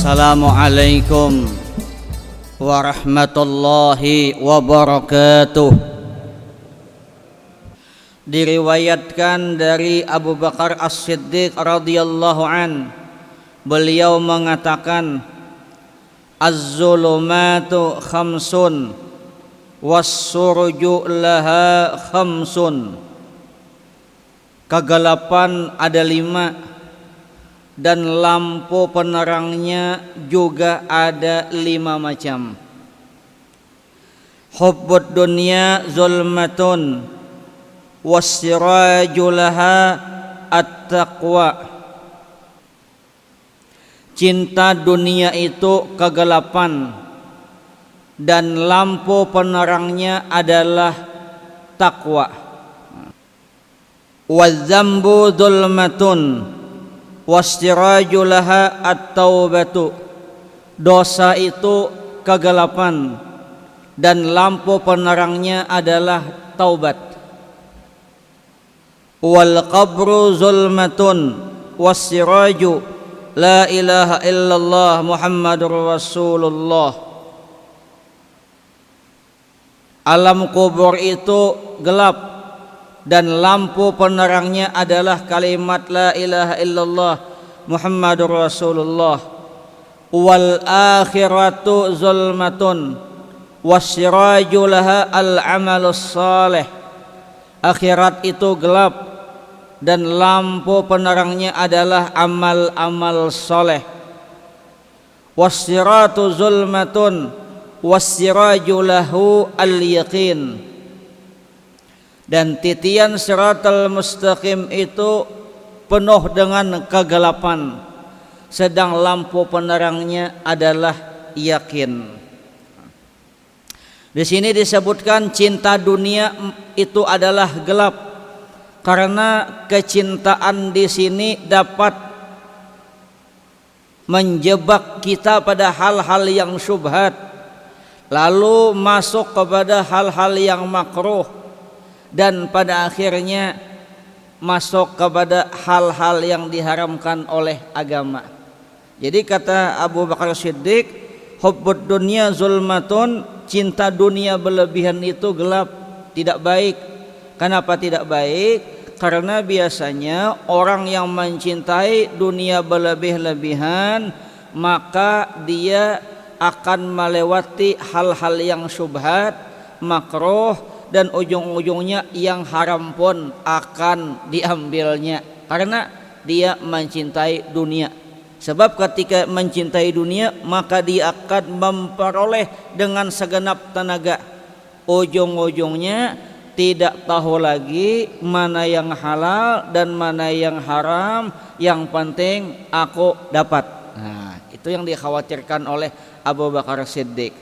Assalamualaikum warahmatullahi wabarakatuh. Diriwayatkan dari Abu Bakar As-Siddiq radhiyallahu an, beliau mengatakan, az-zulumatu khamsun was-surju laha khamsun. Kegelapan ada 5 dan lampu penerangnya juga ada 5 macam. Hubbud dunya zulmatun was-siraju laha at-taqwa. Cinta dunia itu kegelapan dan lampu penerangnya adalah takwa. Waz-zambu zulmatun was-siraju laha at-taubatu. Dosa itu kegelapan dan lampu penerangnya adalah taubat. Wal qabru zulmatun was-siraju la ilaha illallah Muhammadur Rasulullah. Alam kubur itu gelap dan lampu penerangnya adalah kalimat la ilaha illallah Muhammadur Rasulullah. Wal akhiratu zulmatun wassiraju laha al-amalus salih. Akhirat itu gelap dan lampu penerangnya adalah amal-amal soleh. Wassiratu zulmatun wassiraju lahu al-yaqin. Dan titian siratal mustaqim itu penuh dengan kegelapan, sedang lampu penerangnya adalah yakin. Di sini disebutkan cinta dunia itu adalah gelap, karena kecintaan di sini dapat menjebak kita pada hal-hal yang syubhat, lalu masuk kepada hal-hal yang makruh, dan pada akhirnya masuk kepada hal-hal yang diharamkan oleh agama. Jadi kata Abu Bakar Siddiq, hubbud dunya zulmatun, cinta dunia berlebihan itu gelap, tidak baik. Kenapa tidak baik? Karena biasanya orang yang mencintai dunia berlebih-lebihan, maka dia akan melewati hal-hal yang syubhat, makruh, dan ujung-ujungnya yang haram pun akan diambilnya, karena dia mencintai dunia. Sebab ketika mencintai dunia, maka dia akan memperoleh dengan segenap tenaga. Ujung-ujungnya tidak tahu lagi mana yang halal dan mana yang haram. Yang penting aku dapat. Nah, itu yang dikhawatirkan oleh Abu Bakar Siddiq.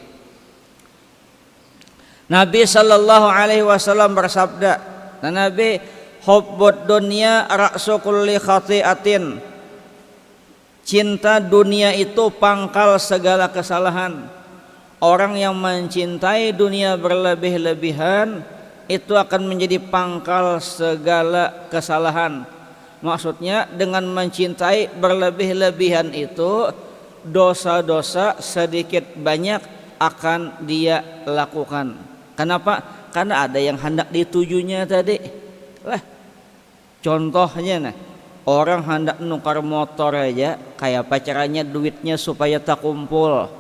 Nabi sallallahu alaihi wasallam bersabda, Nabi, hubbud dunya ra'su kulli khati'atin. Cinta dunia itu pangkal segala kesalahan. Orang yang mencintai dunia berlebih-lebihan itu akan menjadi pangkal segala kesalahan. Maksudnya dengan mencintai berlebih-lebihan itu, dosa-dosa sedikit banyak akan dia lakukan. Kenapa? Karena ada yang hendak ditujunya tadi. Lah, contohnya nah, orang hendak nukar motor aja, kayak apa caranya duitnya supaya tak kumpul.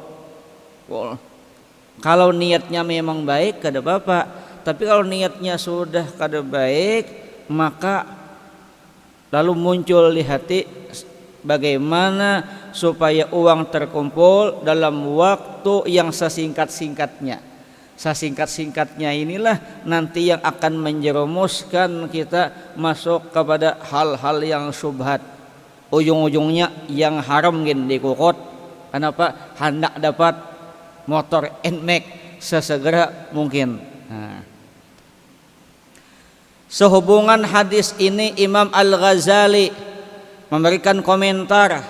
Kalau niatnya memang baik, kada apa-apa. Tapi kalau niatnya sudah kada baik, maka lalu muncul di hati bagaimana supaya uang terkumpul dalam waktu yang sesingkat-singkatnya. Sesingkat-singkatnya inilah nanti yang akan menjerumuskan kita masuk kepada hal-hal yang syubhat. Ujung-ujungnya yang haram gin dikukut. Kenapa? Hendak dapat motor NMAX sesegera mungkin. Nah. Sehubungan hadis ini, Imam Al-Ghazali memberikan komentar.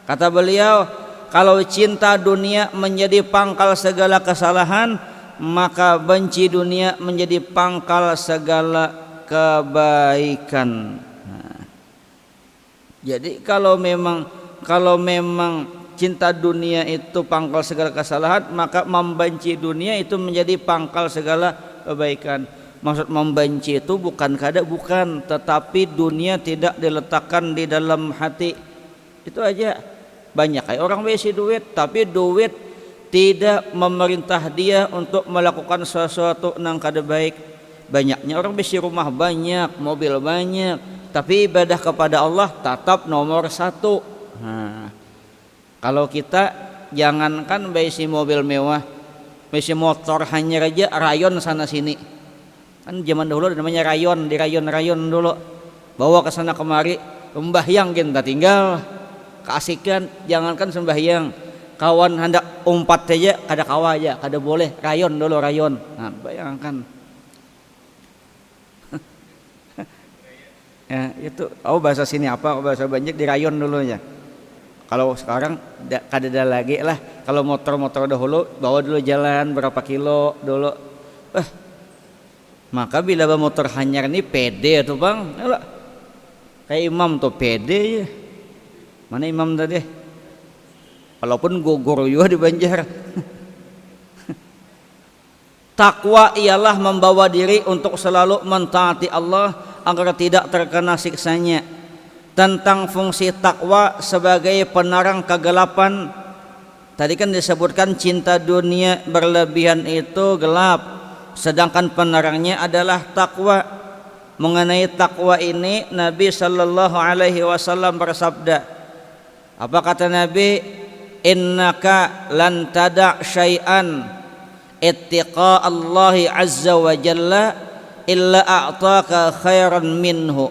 Kata beliau, kalau cinta dunia menjadi pangkal segala kesalahan, maka benci dunia menjadi pangkal segala kebaikan. Nah, jadi kalau memang cinta dunia itu pangkal segala kesalahan, maka membenci dunia itu menjadi pangkal segala kebaikan. Maksud membenci itu bukan tetapi dunia tidak diletakkan di dalam hati. Itu aja. Banyak kayak orang besi duit, tapi duit tidak memerintah dia untuk melakukan sesuatu yang kada baik. Banyaknya orang besi rumah banyak, mobil banyak, tapi ibadah kepada Allah tetap nomor satu. Nah, kalau kita jangankan besi mobil mewah, besi motor hanya aja rayon sana sini. Kan zaman dahulu namanya rayon, di rayon dulu. Bawa ke sana kemari, sembahyang kita tinggal keasikan, jangankan sembahyang. Kawan hendak umpat saja kada kawa aja, kada boleh. Rayon dulu rayon. Nah, bayangkan. Ya, itu bahasa sini apa, bahasa Banjar di rayon dulu ya. Kalau sekarang kada ada lagi lah. Kalau motor-motor dahulu bawa dulu jalan berapa kilo dulu. Maka bila motor hanyar ini pede tuh bang, yalah. Kayak imam tuh pede ya. Mana imam tadi? Walaupun gugur juga di Banjar. Takwa ialah membawa diri untuk selalu mentaati Allah agar tidak terkena siksanya. Tentang fungsi takwa sebagai penerang kegelapan, tadi kan disebutkan cinta dunia berlebihan itu gelap, sedangkan penerangnya adalah takwa. Mengenai takwa ini Nabi sallallahu alaihi wasallam bersabda, apa kata Nabi? Innaka lan tada' syai'an ittiqa Allahi azza wa jalla illa a'taka khairan minhu.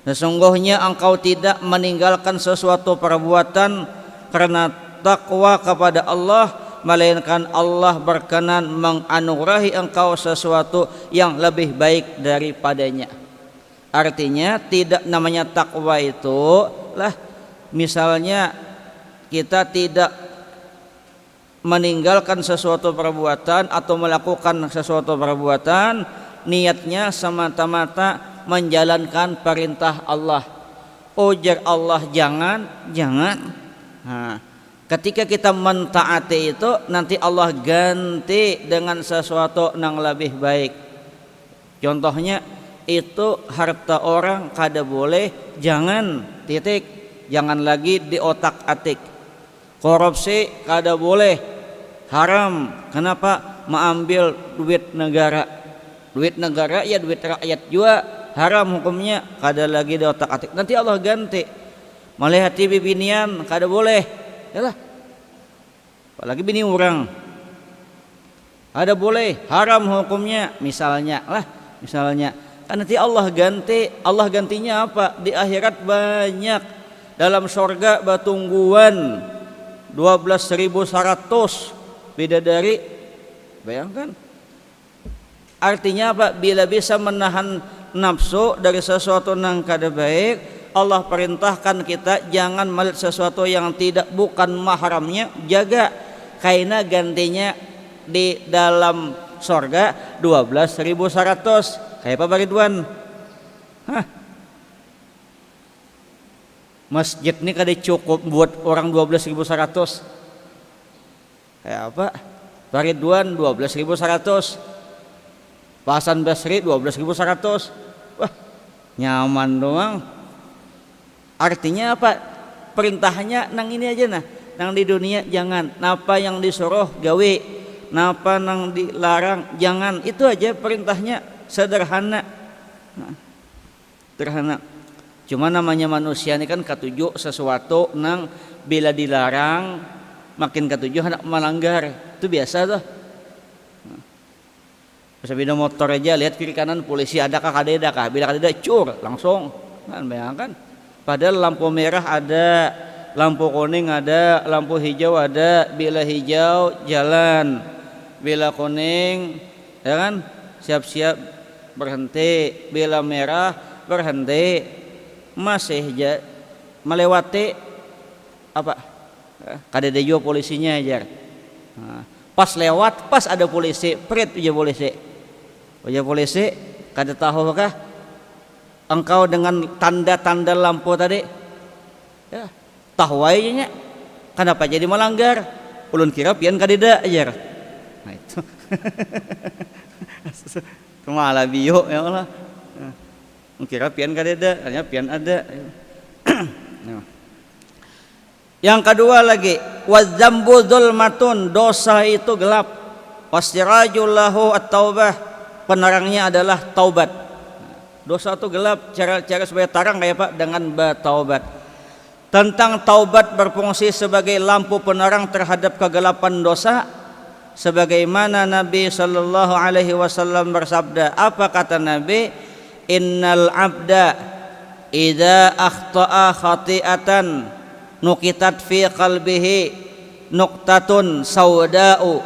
Sesungguhnya engkau tidak meninggalkan sesuatu perbuatan karena takwa kepada Allah, melainkan Allah berkenan menganugerahi engkau sesuatu yang lebih baik daripadanya. Artinya tidak namanya takwa itu lah misalnya kita tidak meninggalkan sesuatu perbuatan atau melakukan sesuatu perbuatan, niatnya semata-mata menjalankan perintah Allah. Ujar Allah jangan. Nah, ketika kita mentaati itu nanti Allah ganti dengan sesuatu yang lebih baik. Contohnya itu harta orang kada boleh, jangan titik, jangan lagi di otak-atik. Korupsi kada boleh, haram. Kenapa? Mengambil duit negara. Duit negara ya duit rakyat juga, haram hukumnya, kada lagi di otak-atik. Nanti Allah ganti. Melihati bibinian kada boleh. Yalah. Apalagi bini orang. Ada boleh, haram hukumnya misalnya. Kan nanti Allah ganti. Allah gantinya apa? Di akhirat banyak. Dalam surga batungguan 12.100 bidadari. Bayangkan. Artinya apa? Bila bisa menahan nafsu dari sesuatu yang kada baik, Allah perintahkan kita jangan melihat sesuatu yang bukan mahramnya, jaga. Kaina gantinya di dalam surga 12.100. Kayak apa Ridwan? Masjid ini kada cukup buat orang 12.100. Kayak apa? Ridwan 12.100. Pak Hasan Basri 12.100. Wah, nyaman doang. Artinya apa? Perintahnya nang ini aja nah. Nang di dunia jangan. Napa yang disuruh gawe, napa nang dilarang jangan. Itu aja perintahnya, sederhana. Sederhana. Cuma namanya manusia ini kan katuju sesuatu nang bila dilarang makin katuju hendak melanggar. Itu biasa tuh. Sepeda motor aja lihat kiri kanan polisi adakah kadedakah, bila kadeda cur langsung kan, bayangkan. Padahal lampu merah ada, lampu kuning ada, lampu hijau ada. Bila hijau jalan, bila kuning ya kan siap-siap berhenti, bila merah berhenti. Masih melewati apa kadeda juga polisinya aja. Nah, pas lewat pas ada polisi, prit aja polisi. Wajah polisi, kada tahukah engkau dengan tanda-tanda lampu tadi? Ya, tahu aja nya. Kenapa jadi melanggar? Ulun kira pian kadeda ajar. Nah itu. Kemala bio ya Allah. Kira pian kadeda, ternyata pian ada. Yang kedua lagi, wadzambu dzulmatun, dosa itu gelap. Wastirajul lahu at-taubah, penerangnya adalah taubat. Dosa itu gelap, cara supaya terang kayak Pak dengan bertaubat. Tentang taubat berfungsi sebagai lampu penerang terhadap kegelapan dosa, sebagaimana Nabi sallallahu alaihi wasallam bersabda. Apa kata Nabi? Innal abda idza akhta'a khati'atan nuqitat fi qalbihi nuqtatun sauda'u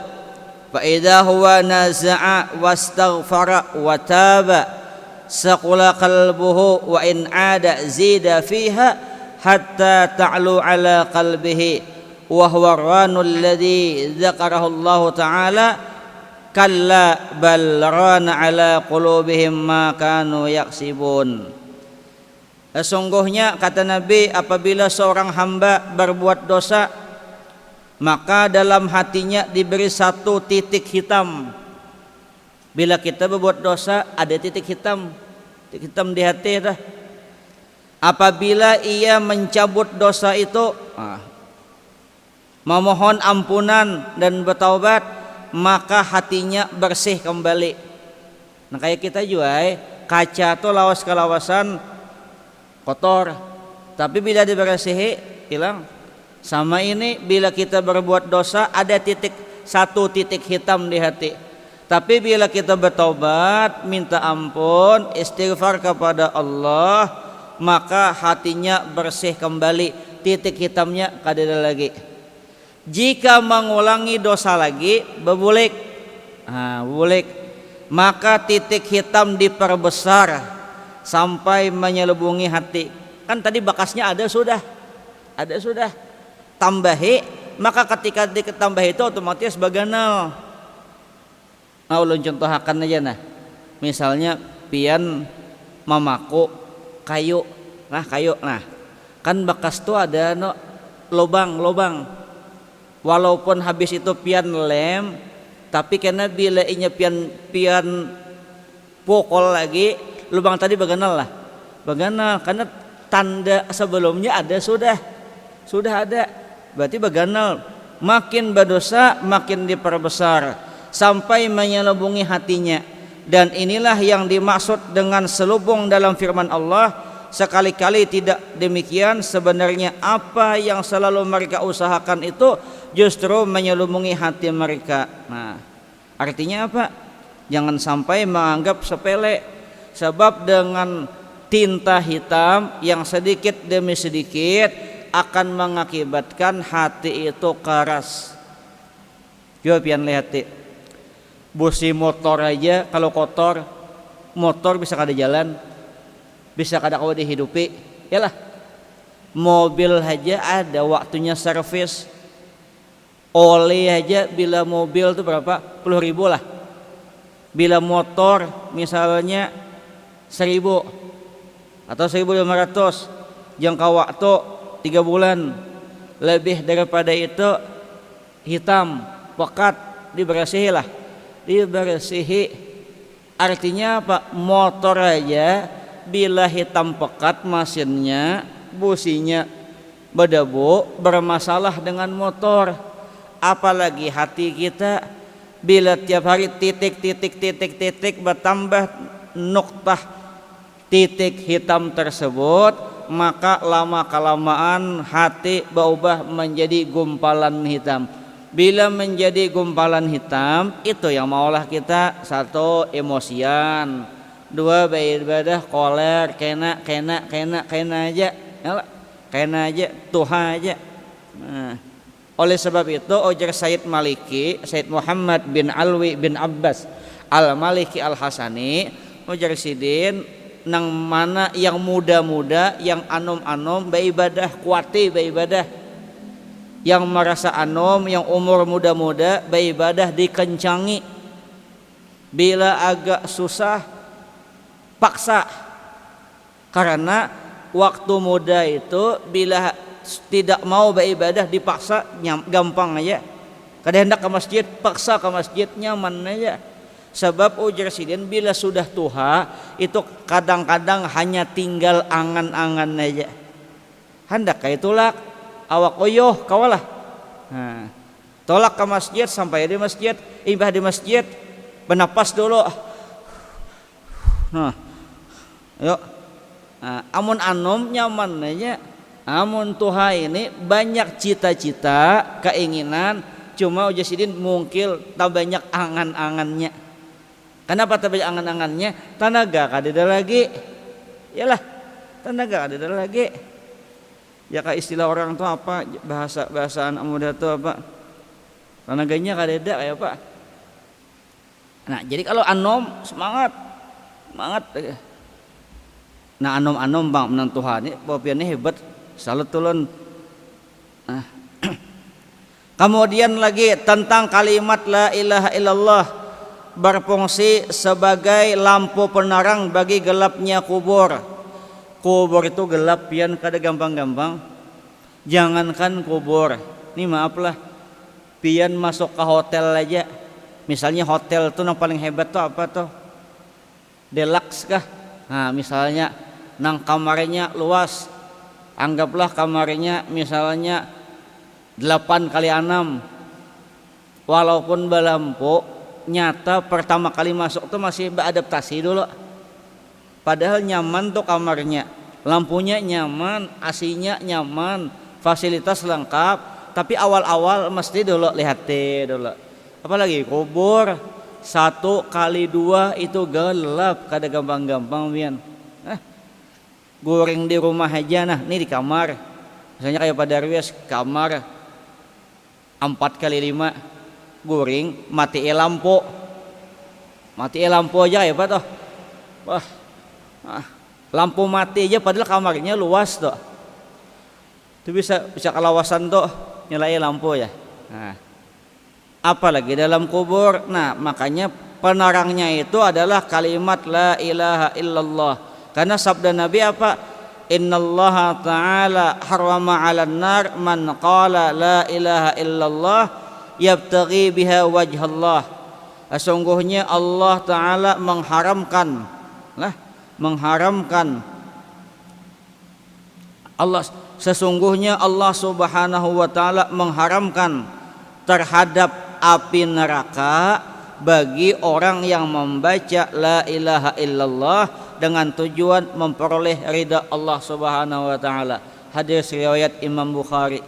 fa idza huwa naza'a wastaghfara wa taba saqula qalbuhu wa in 'ada zida fiha hatta ta'lu 'ala qalbihi wa huwa ranul ladzi dzakarahu Allah ta'ala kalla bal rana 'ala qulubihim ma kanu yaksibun. Sesungguhnya kata Nabi, apabila seorang hamba berbuat dosa, maka dalam hatinya diberi satu titik hitam. Bila kita berbuat dosa, ada titik hitam di hati dah. Apabila ia mencabut dosa itu, memohon ampunan dan bertaubat, maka hatinya bersih kembali. Nah kayak kita juga kaca tuh lawas kelawasan kotor, tapi bila dibersihi hilang. Sama ini bila kita berbuat dosa ada satu titik hitam di hati. Tapi bila kita bertaubat, minta ampun, istighfar kepada Allah, maka hatinya bersih kembali, titik hitamnya kada ada lagi. Jika mengulangi dosa lagi, bebulik, maka titik hitam diperbesar sampai menyelubungi hati. Kan tadi bekasnya ada sudah. Tambahi, maka ketika ditambah itu otomatis baganal. Ulun contohakan aja nah. Misalnya pian mamaku kayu. Kan bekas tuh ada lobang. Walaupun habis itu pian lem, tapi karena bila inya pian pukul lagi, lubang tadi baganal karena tanda sebelumnya ada sudah ada, berarti baganal. Makin berdosa makin diperbesar sampai menyelubungi hatinya. Dan inilah yang dimaksud dengan selubung dalam firman Allah. Sekali-kali tidak demikian, sebenarnya apa yang selalu mereka usahakan itu justru menyelubungi hati mereka. Nah, artinya apa? Jangan sampai menganggap sepele, sebab dengan tinta hitam yang sedikit demi sedikit akan mengakibatkan hati itu keras. Coba pian lihat busi motor aja kalau kotor, motor bisa kada jalan, bisa kada kau dihidupi. Yalah, mobil aja ada waktunya servis. Oli aja bila mobil itu berapa? 10.000 lah. Bila motor misalnya 1.000 atau 1.500, jangka waktu 3 bulan. Lebih daripada itu hitam, pekat, dibersihi. Artinya apa? Motor aja bila hitam pekat mesinnya, businya berdebu, bermasalah dengan motor. Apalagi hati kita, bila tiap hari titik bertambah nuktah titik hitam tersebut, maka lama kelamaan hati berubah menjadi gumpalan hitam. Bila menjadi gumpalan hitam, itu yang maulah kita, satu emosian, dua beribadah koler, kena aja, kena aja, tuha aja. Nah, oleh sebab itu ujar Sayyid Muhammad bin Alwi bin Abbas Al-Maliki Al-Hasani, ujar sidin nang mana yang muda-muda, yang anom-anom beribadah, kuati beribadah, yang merasa anom, yang umur muda-muda beribadah dikencangi, bila agak susah paksa. Karena waktu muda itu bila tidak mau beribadah dipaksa gampang aja. Kada hendak ke masjid, paksa ke masjid nyaman aja. Sebab ujar sidin bila sudah tuha itu kadang-kadang hanya tinggal angan-angan aja. Hendak kayak itulah awak oyoh kawalah. Nah, tolak ke masjid sampai di masjid, ibadah di masjid, bernapas dulu. Nah, yuk. Nah, amun anom nyaman aja. Amun tuha ini banyak cita-cita, keinginan, cuma ujar sidin mungkin tak banyak angan-angannya. Kenapa tak banyak angan-angannya? Tenaga kadeda lagi. Yalah, tenaga kadeda lagi. Ya kayak istilah orang tuh apa, bahasa anak muda tuh apa? Tenaganya kadeda kayak apa? Nah, jadi kalau anom semangat. Nah, anom bang menang Tuhan ini popiannya hebat. Salut tulun. Nah. Kemudian lagi tentang kalimat la ilaha illallah berfungsi sebagai lampu penerang bagi gelapnya kubur. Kubur itu gelap pian kada gampang-gampang. Jangankan kubur. Ini maaflah, pian masuk ke hotel aja. Misalnya hotel tuh yang paling hebat tuh apa tuh? Deluxe kah? Nah, misalnya nang kamarnya luas. Anggaplah kamarnya misalnya 8 kali 6. Walaupun berlampu, nyata pertama kali masuk tuh masih beradaptasi dulu. Padahal nyaman tuh kamarnya, lampunya nyaman, AC-nya nyaman, fasilitas lengkap. Tapi awal-awal mesti dulu lihat dulu. Apalagi kubur 1 kali 2 itu gelap, kada gampang-gampang pian. Goreng di rumah aja, nah ini di kamar. Misalnya kayak Pak Darwis, kamar 4 kali 5 goreng, matiin lampu aja ya Pak toh. Wah, lampu mati aja padahal kamarnya luas toh. Itu bisa kelawasan toh nyalain lampu ya. Nah, apalagi dalam kubur. Nah, makanya penerangnya itu adalah kalimat la ilaha illallah. Karena sabda Nabi apa? Innallaha ta'ala harrama 'alan nar man qala la ilaha illallah yabtaghi biha wajhallah. Sesungguhnya Allah Ta'ala mengharamkan sesungguhnya Allah Subhanahu wa Ta'ala mengharamkan terhadap api neraka bagi orang yang membaca la ilaha illallah dengan tujuan memperoleh ridha Allah Subhanahu wa Ta'ala. Hadis riwayat Imam Bukhari.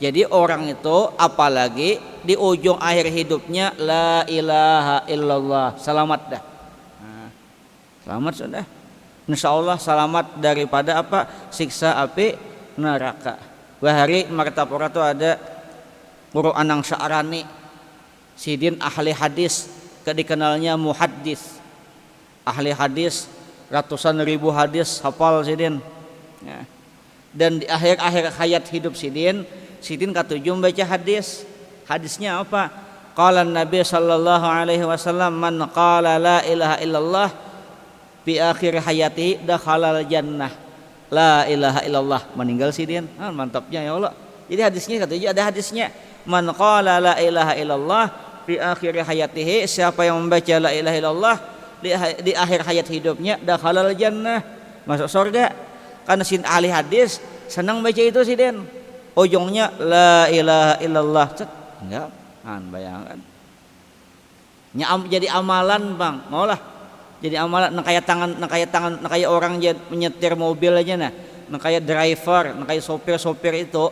Jadi orang itu apalagi di ujung akhir hidupnya la ilaha illallah, selamat dah. Nah, selamat sudah. Insyaallah selamat daripada apa? Siksa api neraka. Bahari Martapura itu ada Guru Anang Sya'rani, sidin ahli hadis, dikenalnya muhaddis. Ahli hadis, ratusan ribu hadis hafal sidin. Ya. Dan di akhir hayat hidup sidin katujuh membaca hadis. Hadisnya apa? Qala Nabi sallallahu alaihi wasallam man qala la ilaha illallah fi akhir hayati dakhalal jannah. La ilaha illallah, meninggal sidin. Mantapnya ya Allah. Jadi hadisnya katujuh ada hadisnya. Man qala la ilaha illallah fi akhir hayatihi, siapa yang membaca la ilaha illallah di akhir hayat hidupnya dakhalal jannah, masuk surga. Karena sin ahli hadis senang baca itu sidin. Ujungnya la ilaha illallah. Enggak, bayangkan. Jadi amalan bang, maulah. Jadi amalan, nak kayak orang menyetir mobil aja nah, nak kayak driver, nak kayak sopir itu,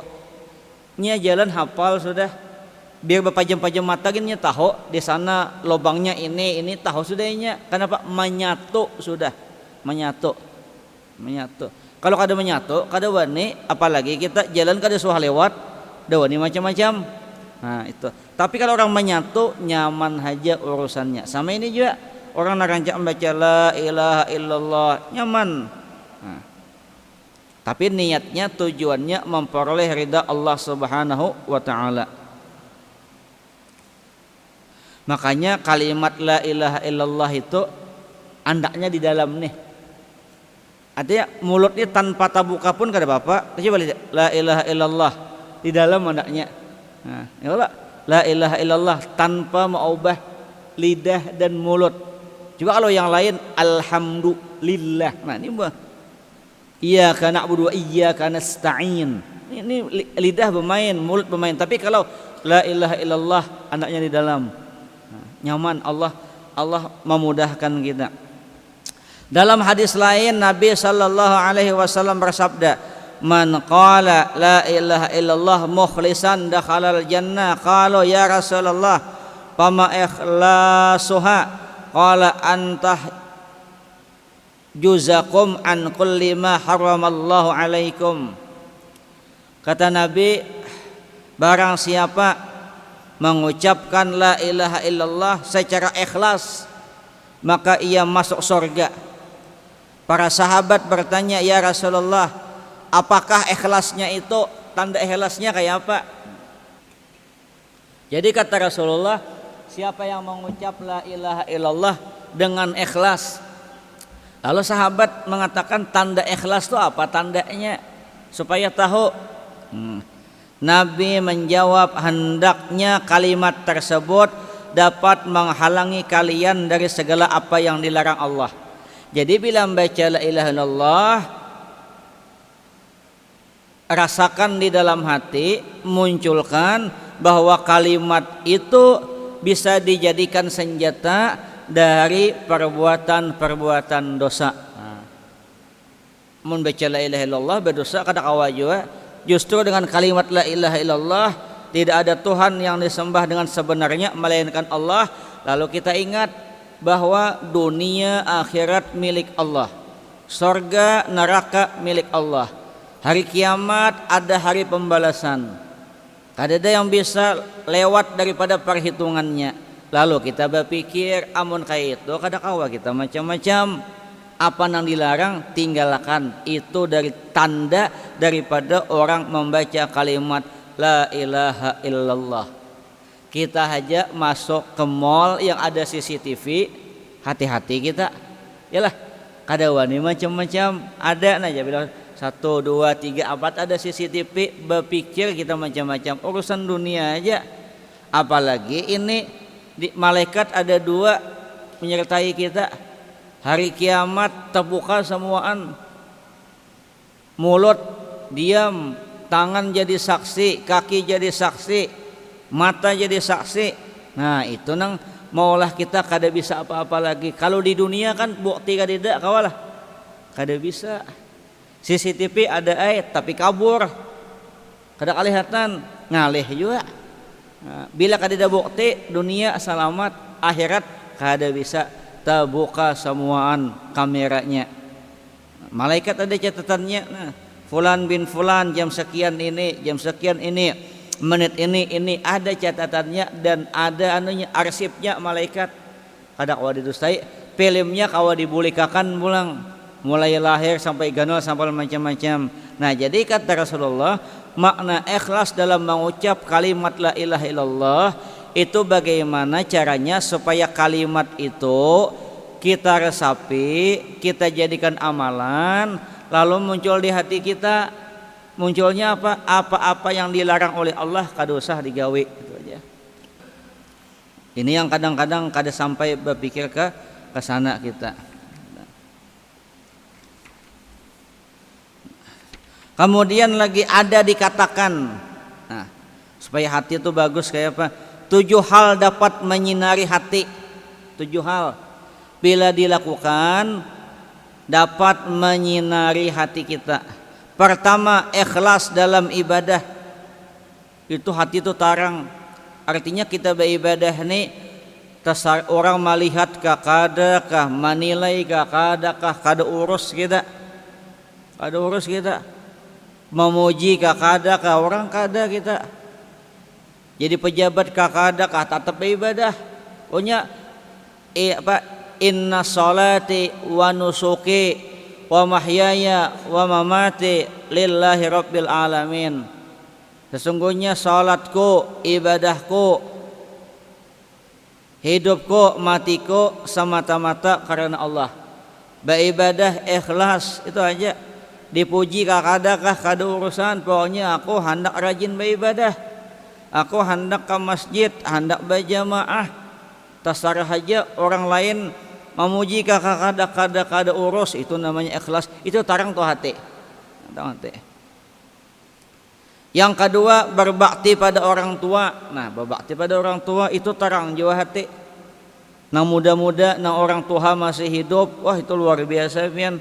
nya jalan hafal sudah. Biar berpajam-pajam mata gini tahu di sana lubangnya ini tahu sudahnya. Kenapa? Menyatu sudah, menyatu. Kalau kada menyatu, kada wani, apalagi kita jalan kada suah lewat, dah wani macam-macam. Nah itu. Tapi kalau orang menyatu, nyaman aja urusannya. Sama ini juga orang narancak membaca la ilaha illallah, nyaman. Nah, tapi niatnya, tujuannya memperoleh ridha Allah Subhanahu wa Ta'ala. Makanya kalimat la ilaha illallah itu andaknya di dalam nih. Artinya mulutnya tanpa tabuka pun kada apa-apa. Coba lihat la ilaha illallah di dalam anaknya. Nah, ya Allah, la ilaha illallah tanpa mengubah lidah dan mulut. Juga kalau yang lain alhamdulillah. Nah, ini iyyaka na'budu wa iyyaka nasta'in. Ini lidah bermain, mulut bermain. Tapi kalau la ilaha illallah anaknya di dalam. Nah, nyaman, Allah memudahkan kita. Dalam hadis lain Nabi sallallahu alaihi wasallam bersabda, "Man qala la ilaha illallah mukhlishan dakhalal jannah." Qalu ya Rasulullah, "Fama ikhlasuha?" Qala antah juzakum an kulli ma haramallahu alaikum. Kata Nabi, barang siapa mengucapkan la ilaha illallah secara ikhlas, maka ia masuk surga. Para sahabat bertanya, ya Rasulullah, apakah ikhlasnya itu? Tanda ikhlasnya kayak apa? Jadi kata Rasulullah, siapa yang mengucap la ilaha illallah dengan ikhlas. Lalu sahabat mengatakan tanda ikhlas itu apa tandanya? Supaya tahu. Nabi menjawab, hendaknya kalimat tersebut dapat menghalangi kalian dari segala apa yang dilarang Allah. Jadi bila membaca la ilaha illallah, rasakan di dalam hati, munculkan bahwa kalimat itu bisa dijadikan senjata dari perbuatan-perbuatan dosa. Membaca la ilaha illallah berdosa kada kawa juga. Justru dengan kalimat la ilaha illallah, tidak ada Tuhan yang disembah dengan sebenarnya melainkan Allah. Lalu kita ingat bahwa dunia akhirat milik Allah, surga neraka milik Allah, hari kiamat ada hari pembalasan, kada ada yang bisa lewat daripada perhitungannya. Lalu kita berpikir amun kayak itu kada kawa kita macam-macam, apa yang dilarang tinggalkan. Itu dari tanda daripada orang membaca kalimat la ilaha illallah. Kita aja masuk ke mall yang ada CCTV, hati-hati kita. Yalah, kada wani macam-macam. Ada aja bilang 1, 2, 3, 4 ada CCTV, berpikir kita macam-macam. Urusan dunia aja. Apalagi ini malaikat ada 2 menyertai kita. Hari kiamat terbuka semuaan. Mulut diam, tangan jadi saksi, kaki jadi saksi, mata jadi saksi. Nah itu nang maulah kita kada bisa apa-apa lagi. Kalau di dunia kan bukti kada kawalah, kada bisa. CCTV ada tapi kabur, kada kelihatan, ngalih juga. Nah, bila kada ada bukti, dunia selamat, akhirat kada bisa terbuka semuaan kameranya. Malaikat ada catatannya. Nah, fulan bin fulan jam sekian ini, jam sekian ini, menit ini ada catatannya dan ada anunya arsipnya malaikat. Kada kawa didustai, filmnya kawa dibulikakan pulang, mulai lahir sampai ganal sampai macam-macam. Nah jadi kata Rasulullah, makna ikhlas dalam mengucap kalimat la ilaha illallah itu bagaimana caranya supaya kalimat itu kita resapi, kita jadikan amalan, lalu muncul di hati kita. Munculnya apa? Apa-apa yang dilarang oleh Allah kada usah digawe, gitu aja. Ini yang kadang-kadang kada sampai berpikir ke sana kita. Kemudian lagi ada dikatakan, nah, supaya hati itu bagus kayak apa? 7 hal dapat menyinari hati. 7 hal bila dilakukan dapat menyinari hati kita. Pertama, ikhlas dalam ibadah. Itu hati itu tarang. Artinya kita beribadah nih, orang melihat kah kada kah, menilai kah kada kah, kada urus kita. Kada urus kita. Memuji kah kada kah, orang kada kita. Jadi pejabat kah kada kah, tetap beribadah. Pokoknya inna salati wa nusuki wa mahyaya wa mamati lillahi rabbil alamin. Sesungguhnya salatku, ibadahku, hidupku, matiku semata-mata karena Allah. beribadah ikhlas, itu aja. Dipuji kakadakah kada urusan, pokoknya aku hendak rajin beribadah, aku hendak ke masjid, hendak berjamaah. Terserah aja orang lain memuji kakak kada urus, itu namanya ikhlas. Itu tarang tuh hati. Yang kedua, berbakti pada orang tua. Nah, berbakti pada orang tua itu tarang jiwa hati. Nang muda-muda, nang orang tua masih hidup, wah itu luar biasa pian.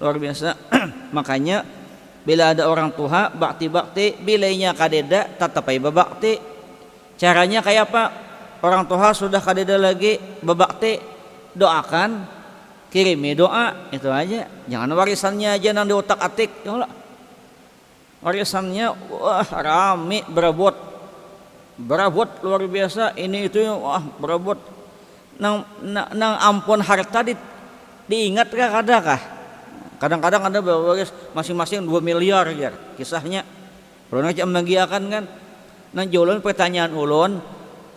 Luar biasa. Makanya bila ada orang tua bakti-bakti, bilanya kadeda tetap aja berbakti. Caranya kayak apa? Orang tua sudah kadeda lagi berbakti, doakan, kirimi doa, itu aja. Jangan warisannya aja nang di otak-atik. Warisannya wah rame berebut luar biasa, ini itu wah berebut. Nang ampun harta diingat kadakah? Kadang-kadang ada berwaris masing-masing 2 miliar ya kisahnya. Ulun aja membagiakan kan. Nang jolon pertanyaan ulun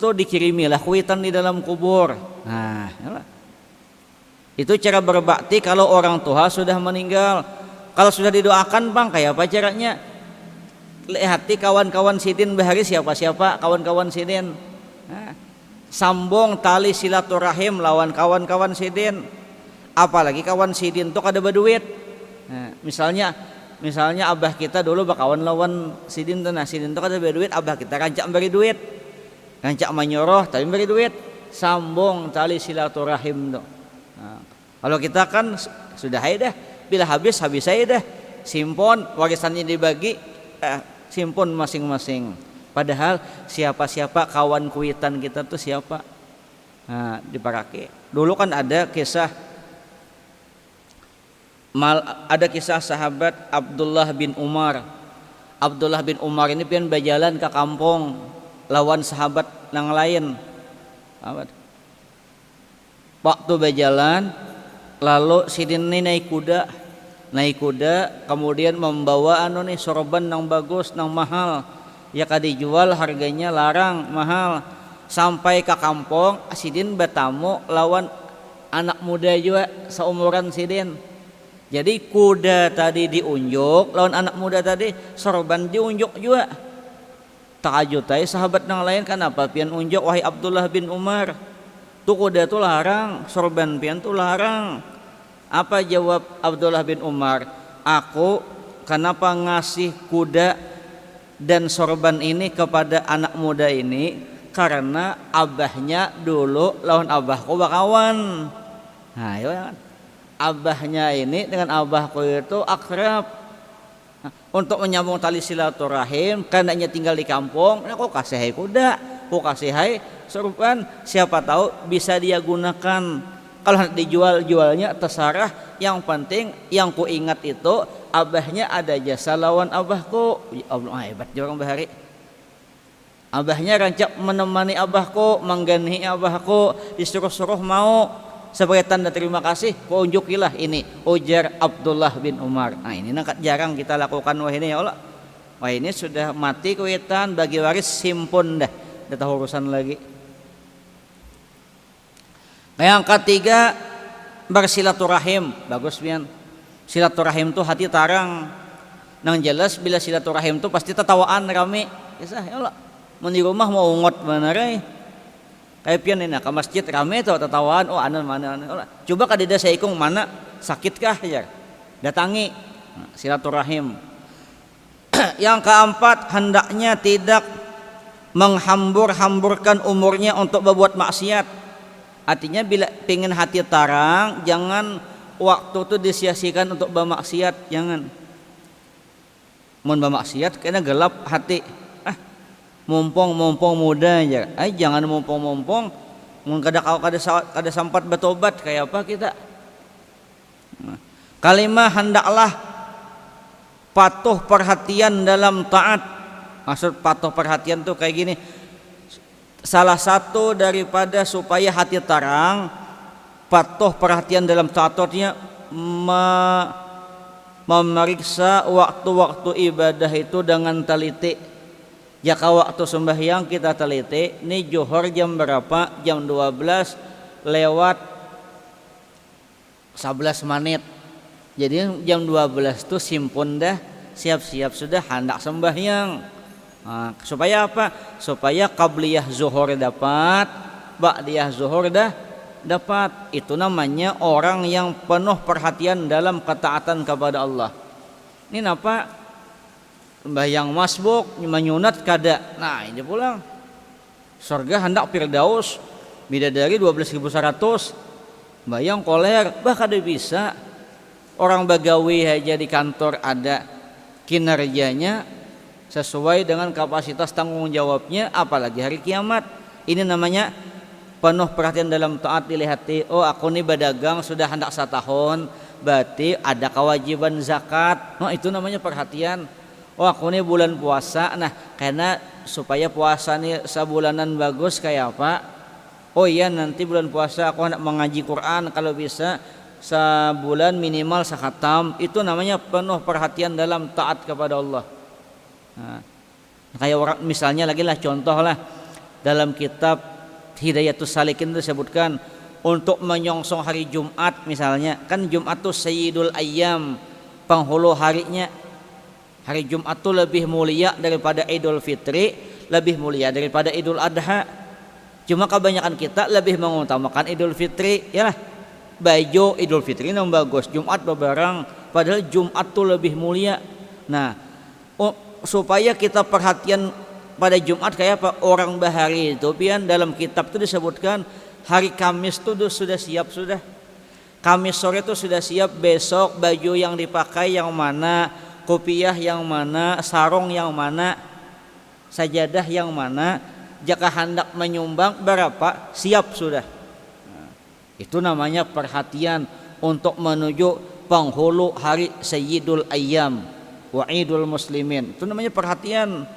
tuh dikirimilah kuitan di dalam kubur. Nah, yalah. Itu cara berbakti kalau orang tua sudah meninggal. Kalau sudah didoakan bang, kayak apa caranya? Lihati kawan-kawan sidin bahari siapa-siapa kawan-kawan sidin. Nah, sambung tali silaturahim lawan kawan-kawan sidin. Apalagi kawan sidin tuh kada berduit. Nah, misalnya abah kita dulu bakawan lawan sidin tuh, nah sidin tuh kada berduit, abah kita rancak beri duit, rancak menyoroh tapi beri duit, sambung tali silaturahim tuh. Nah, kalau kita kan sudah aja dah, bila habis aja dah, simpon warisannya dibagi, simpon masing-masing. Padahal siapa-siapa kawan kuitan kita tuh siapa? Nah, diparake. Dulu kan ada kisah sahabat Abdullah bin Umar. Abdullah bin Umar ini pian berjalan ke kampung lawan sahabat yang lain. Waktu berjalan, lalu sidin ini naik kuda, kemudian membawa sorban yang bagus, yang mahal. Ya kadi jual harganya larang mahal. Sampai ke kampung, sidin bertamu lawan anak muda juga seumuran sidin. Jadi kuda tadi diunjuk lawan anak muda tadi sorban diunjuk juga. Takajut aja sahabat yang lain, kenapa pian unjuk wahai Abdullah bin Umar? Tuh kuda tuh larang, sorban pian tuh larang. Apa jawab Abdullah bin Umar? Aku kenapa ngasih kuda dan sorban ini kepada anak muda ini? Karena abahnya dulu lawan abahku bakawan. Nah, ya kan? Abahnya ini dengan abahku itu akrab. Nah, untuk menyambung tali silaturahim, karenanya tinggal di kampung, nah, kok kasih hai kuda, kok kasih hai sorban, siapa tahu bisa dia gunakan. Kalau dijualnya terserah, yang penting yang ku ingat itu abahnya ada jasa lawan abahku. Allah hebat orang bahari. Abahnya rancak menemani abahku, mengganihi abahku, disuruh-suruh mau. Sebagai tanda terima kasih, kau unjukilah ini, ujar Abdullah bin Umar. Nah ini jarang kita lakukan wah ini ya Allah. Wah ini sudah mati kuitan, bagi waris simpun dah, tahu urusan lagi. Yang ketiga, bersilaturahim. Bagus pian. Silaturahim tuh hati tarang. Nang jelas bila silaturahim tuh pasti tertawaan rame. Kisah ya Allah. Mau di rumah mau ungot bener kayak pian ini ke masjid rame tuh tertawaan, oh anan mana. Coba kadida saya ikung mana sakitkah ya? Datangi. Nah, silaturahim. Yang keempat, hendaknya tidak menghambur-hamburkan umurnya untuk berbuat maksiat. Artinya bila pengen hati tarang, jangan waktu itu disia-siakan untuk bermaksiat, jangan. Mun bermaksiat kena gelap hati. Mumpung muda aja. Jangan mumpung mun kada sempat bertobat kayak apa kita. Nah, kalimah hendaklah patuh perhatian dalam taat. Maksud patuh perhatian tuh kayak gini. Salah satu daripada supaya hati tarang, patuh perhatian dalam taatnya memeriksa waktu-waktu ibadah itu dengan teliti. Jika waktu sembahyang kita teliti, ini zuhur jam berapa? Jam 12 lewat 11 menit. Jadi jam 12 tuh simpun dah, siap-siap sudah hendak sembahyang. Nah, supaya apa? Supaya qabliyah zuhur dapat, ba'diyah zuhur dah dapat. Itu namanya orang yang penuh perhatian dalam ketaatan kepada Allah. Ini napa? Sembahyang masbuk, menyunat kada. Nah, ini pulang. Surga hendak firdaus, bidadari 12.100. Bayang koler, bah kada bisa. Orang bagawi aja di kantor ada kinerjanya sesuai dengan kapasitas tanggung jawabnya, apalagi hari kiamat. Ini namanya penuh perhatian dalam taat. Dilihati, oh aku nih berdagang sudah hendak 1 tahun, berarti ada kewajiban zakat. Nah itu namanya perhatian. Oh aku nih bulan puasa, nah karena supaya puasa nih sebulanan bagus kayak apa? Oh iya nanti bulan puasa aku hendak mengaji Quran kalau bisa sebulan minimal sekhatam. Itu namanya penuh perhatian dalam taat kepada Allah. Nah, kayak orang misalnya lagi lah contoh lah dalam kitab Hidayatus Salikin itu disebutkan untuk menyongsong hari Jumat misalnya, kan Jumat itu Sayyidul Ayyam, penghulu harinya. Hari Jumat itu lebih mulia daripada Idul Fitri, lebih mulia daripada Idul Adha. Cuma kebanyakan kita lebih mengutamakan Idul Fitri, ya lah. Baju Idul Fitri yang bagus, Jumat bebarang, padahal Jumat tuh lebih mulia. Nah, supaya kita perhatian pada Jumat kayak apa? Orang bahari itu pian dalam kitab itu disebutkan hari Kamis tuh sudah siap sudah. Kamis sore itu sudah siap, besok baju yang dipakai yang mana, kopiah yang mana, sarung yang mana, sajadah yang mana, jika hendak menyumbang berapa, siap sudah. Itu namanya perhatian untuk menuju penghulu hari Sayyidul Ayyam wa Idul Muslimin. Itu namanya perhatian.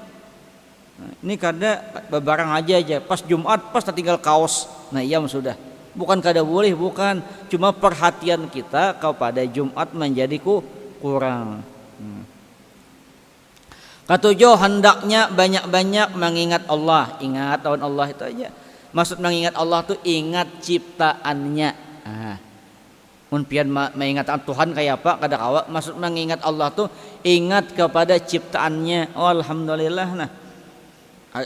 Nah, ini kada bebarang aja pas Jumat pas tinggal kaos. Nah, iyam sudah. Bukan kada boleh, bukan. Cuma perhatian kita kepada Jumat menjadi kurang. Ketujuh, hendaknya banyak-banyak mengingat Allah. Ingat tahun Allah itu aja. Maksud mengingat Allah tuh ingat ciptaannya. Pian mengingat Tuhan kayak apa kada kawa. Maksud mengingat Allah tuh ingat kepada ciptaannya. Oh alhamdulillah, nah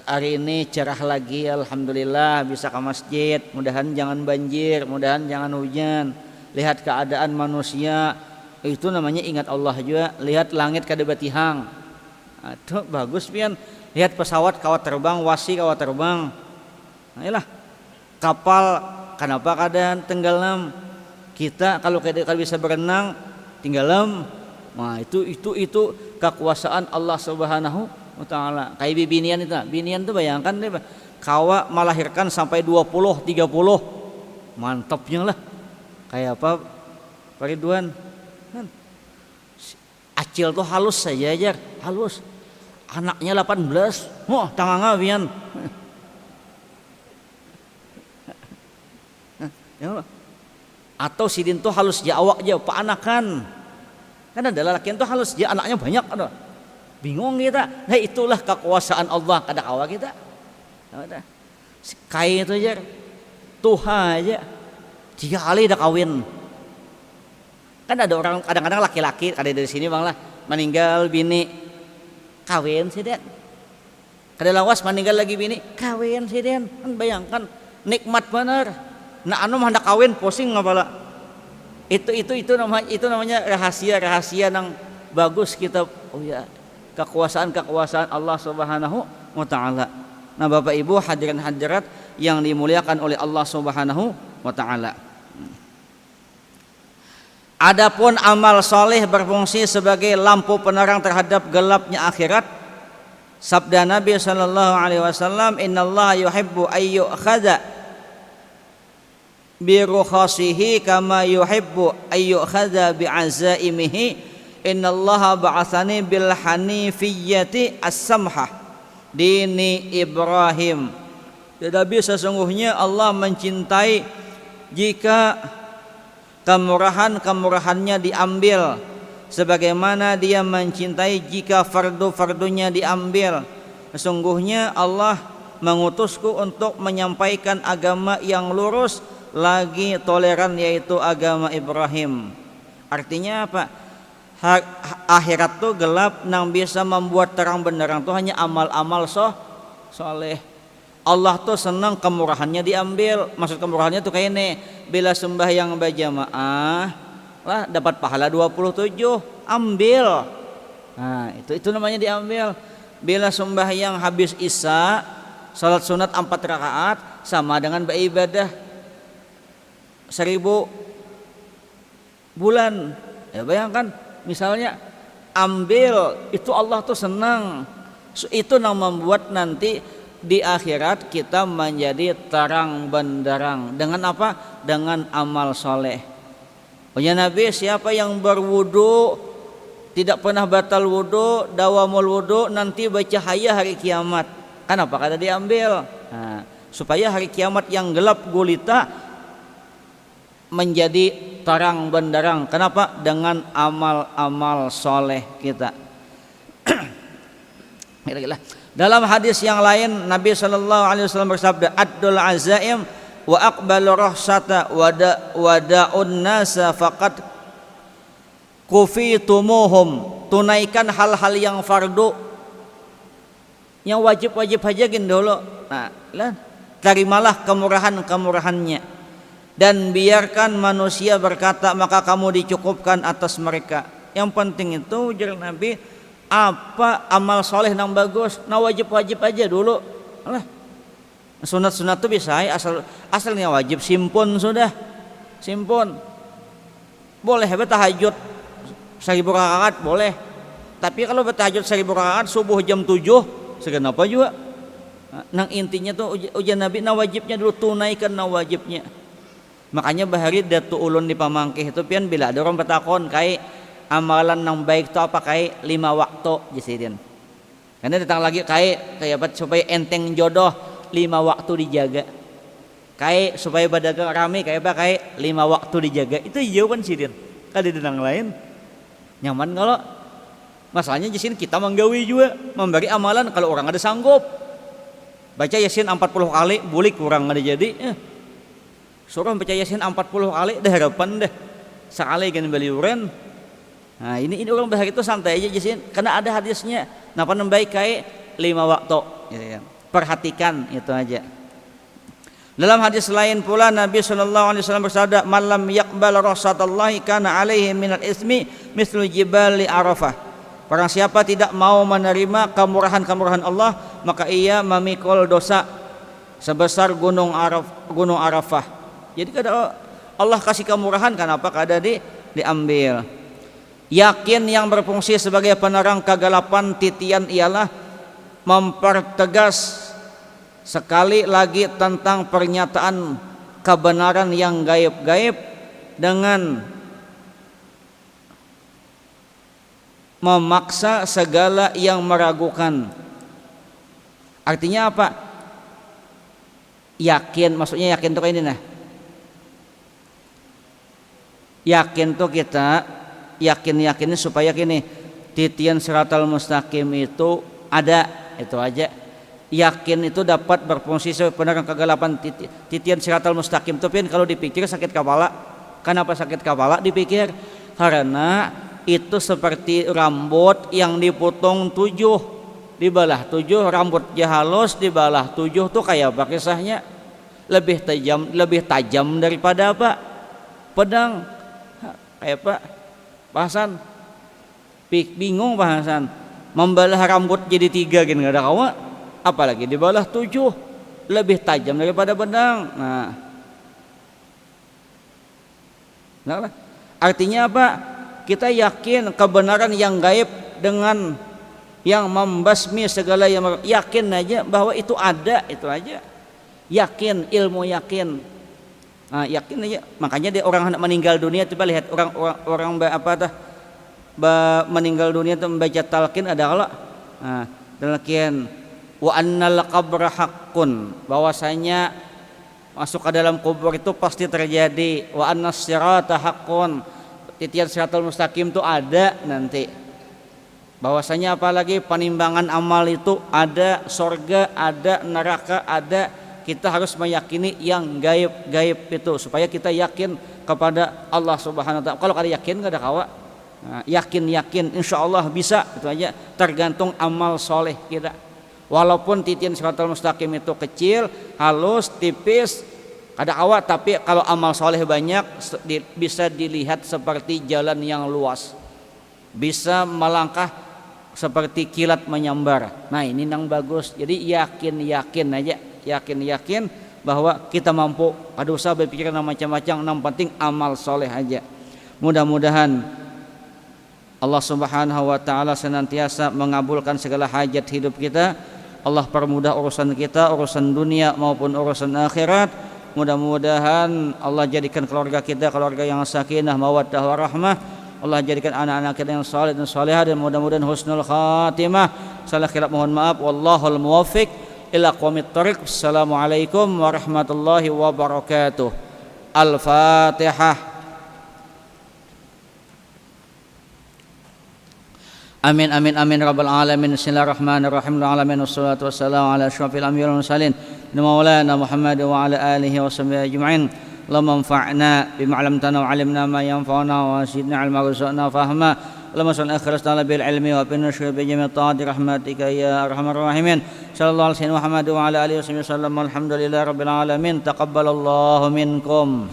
hari ini cerah lagi, alhamdulillah bisa ke masjid. Mudahan jangan banjir, mudahan jangan hujan. Lihat keadaan manusia, itu namanya ingat Allah juga. Lihat langit kada batihang, itu bagus pian. Lihat pesawat kawat terbang, wasi kawat terbang. Nah, iyalah kapal kenapa kadang tenggelam, kita kalau bisa berenang tenggelam. Nah itu kekuasaan Allah Subhanahu wa taala. Kayak binian itu, binian tuh bayangkan deh, kawa melahirkan sampai 20 30. Mantapnya lah. Kayak apa Pak Ridwan? Acil tuh halus saja aja, halus. Anaknya 18. Oh, tanganga pian. Atau sidin tuh halus ja awak aja paanakan. Kan ada lelakian tuh halus ja anaknya banyak ada. Bingung kita. Nah itulah kekuasaan Allah kada kawa kita. Kayak itu aja. Tuhan aja 3 kali dah kawin. Kan ada orang kadang-kadang laki-laki ada dari sini bang lah meninggal bini kawin sih den. Kada lawas meninggal lagi bini kawin sih den. Kan bayangkan nikmat bener. Nah anu hendak kawin pusing ngapala. Itu namanya rahasia yang bagus kita. Oh ya, kekuasaan Allah Subhanahu wa taala. Nah, Bapak Ibu hadirin hadirat yang dimuliakan oleh Allah Subhanahu wa taala. Adapun amal soleh berfungsi sebagai lampu penerang terhadap gelapnya akhirat. Sabda Nabi sallallahu alaihi wasallam, "Innallaha yuhibbu ayyukhadha bi rukhasihi kama yuhibbu ayyukhadha bi azaimihi. Innallaha ba'atsani bil hanifiyyati as-samhah dini Ibrahim." Tetapi sesungguhnya Allah mencintai jika kemurahannya diambil, sebagaimana Dia mencintai jika fardu-fardunya diambil. Sesungguhnya Allah mengutusku untuk menyampaikan agama yang lurus lagi toleran, yaitu agama Ibrahim. Artinya apa? Akhirat tuh gelap, nang bisa membuat terang benderang tuh hanya amal-amal soleh. Allah tuh senang kemurahannya diambil. Maksud kemurahannya tuh kayak ini, bila sembahyang berjamaah lah dapat pahala 27, ambil. Nah, itu namanya diambil. Bila sembahyang habis Isya, salat sunat 4 rakaat sama dengan beribadah 1000 bulan. Ya bayangkan, misalnya ambil, itu Allah tuh senang. Itu yang membuat nanti di akhirat kita menjadi terang benderang. Dengan apa? Dengan amal soleh. Punya Nabi, siapa yang berwudu tidak pernah batal wudu, dawamul wudu, nanti bercahaya hari kiamat. Kenapa? Karena diambil. Nah, supaya hari kiamat yang gelap gulita menjadi terang benderang. Kenapa? Dengan amal-amal soleh kita. Dalam hadis yang lain Nabi SAW bersabda, Addul azaim wa aqbalu rahsata wa da'un nasa faqad kufitumuhum. Tunaikan hal-hal yang fardu, yang wajib-wajib aja gini dulu. Nah, terimalah kemurahan-kemurahannya, dan biarkan manusia berkata, maka kamu dicukupkan atas mereka. Yang penting itu ujar Nabi, apa amal soleh yang bagus, nah wajib-wajib aja dulu. Sunat-sunat itu bisa asalnya wajib, simpun sudah, simpun. Boleh bertahajud 1000 rakaat boleh. Tapi kalau bertahajud 1000 rakaat subuh jam 7 segenapa juga. Nang intinya tuh ujian Nabi, nah wajibnya dulu, tunaikan nah wajibnya. Makanya bahari datu ulun di pamangkih itu pian bila ada orang bertakon kai amalan nang baik itu apa, kai 5 waktu jisidin. Karena datang lagi kai kayak supaya enteng jodoh 5 waktu dijaga. Kai supaya berdagang rame kayak apa, kai 5 waktu dijaga. Itu jawaban sidin. Kali denang lain nyaman kalau masalahnya di sini kita menggawi juga memberi amalan kalau orang ada sanggup baca Yasin 40 kali boleh kurang ada jadi suruh baca Yasin 40 kali dah harapan deh sekali kan beliuran. Nah ini orang bahar itu santai aja Yasin karena ada hadisnya napa nembaik kayak 5 waktu gitu ya. Perhatikan itu aja. Dalam hadis lain pula Nabi SAW bersabda, "Malam yaqbal rasatallahi kana alaihi minal ismi mislu jibali Arafah." Barang siapa tidak mau menerima kemurahan-kemurahan Allah, maka ia memikul dosa sebesar gunung Arafah. Jadi kada Allah kasih kemurahan, kenapa kada diambil? Yakin yang berfungsi sebagai penerang kegelapan titian ialah mempertegas sekali lagi tentang pernyataan kebenaran yang gaib-gaib dengan memaksa segala yang meragukan. Artinya apa? Yakin, maksudnya yakin tuh ini nah. Yakin tuh kita yakin supaya gini, titian siratal mustaqim itu ada, itu aja. Yakin itu dapat berfungsi sebagai penerang kegelapan titian siratal mustaqim. Tapi kalau dipikir sakit kepala. Kenapa sakit kepala dipikir? Karena itu seperti rambut yang dipotong 7, dibalah 7, rambutnya halus dibalah 7 tuh kayak apa kisahnya? Lebih tajam daripada apa? Pedang. Kayak apa? Bahasan bingung bahasan. Membalah rambut jadi 3 gini enggak ada kawa. Apalagi dibalah 7, lebih tajam daripada pedang. Nah, artinya apa? Kita yakin kebenaran yang gaib dengan yang membasmi segala yang yakin aja bahwa itu ada, itu aja. Yakin, ilmu yakin. Nah, yakin aja. Makanya dia orang hendak meninggal dunia coba lihat orang meninggal dunia itu membaca talqin ada kalau talqin wa annal qabra haqqun, bahwasanya masuk ke dalam kubur itu pasti terjadi, wa annas sirata haqqun, titian siratal mustaqim itu ada nanti, bahwasanya apalagi penimbangan amal itu ada, surga ada, neraka ada, kita harus meyakini yang gaib itu supaya kita yakin kepada Allah Subhanahu wa taala. Kalau kada yakin kada kawa. Nah, yakin insya Allah bisa, itu aja, tergantung amal soleh kita. Walaupun titin siratal mustaqim itu kecil, halus, tipis, kada kawa, tapi kalau amal soleh banyak bisa dilihat seperti jalan yang luas, bisa melangkah seperti kilat menyambar. Nah ini yang bagus. Jadi yakin aja, yakin bahwa kita mampu. Ada usah berpikiran macam-macam, yang penting amal soleh aja. Mudah-mudahan Allah Subhanahu wa taala senantiasa mengabulkan segala hajat hidup kita. Allah permudah urusan kita, urusan dunia maupun urusan akhirat. Mudah-mudahan Allah jadikan keluarga kita keluarga yang sakinah, mawaddah, warahmah. Allah jadikan anak-anak kita yang saleh dan salehah, dan mudah-mudahan husnul khatimah. Salah khilaf mohon maaf. Wallahul muwaffiq ila aqwamit thoriq. Assalamualaikum warahmatullahi wabarakatuh. Al-Fatihah. Amin amin amin rabbal alamin. Bismillahirrahmanirrahim. Alamin wassalatu wassalamu ala asyrafil anbiya'i wal mursalin maulana Muhammad wa ala alihi wa sahbihi ajma'in. Allahumma anfa'na bima 'allamtana wa 'allimna ma yanfa'una wa zidna 'ilma warzuqna fahma. Allahumma salli akhirana bil ilmi wa bin nusyri bi jami' ta'ati rahmatika ya arhamar rahimin. Sallallahu alaihi Muhammad wa ala alihi wasallam. Alhamdulillahi rabbil alamin. Taqabbalallahu minkum.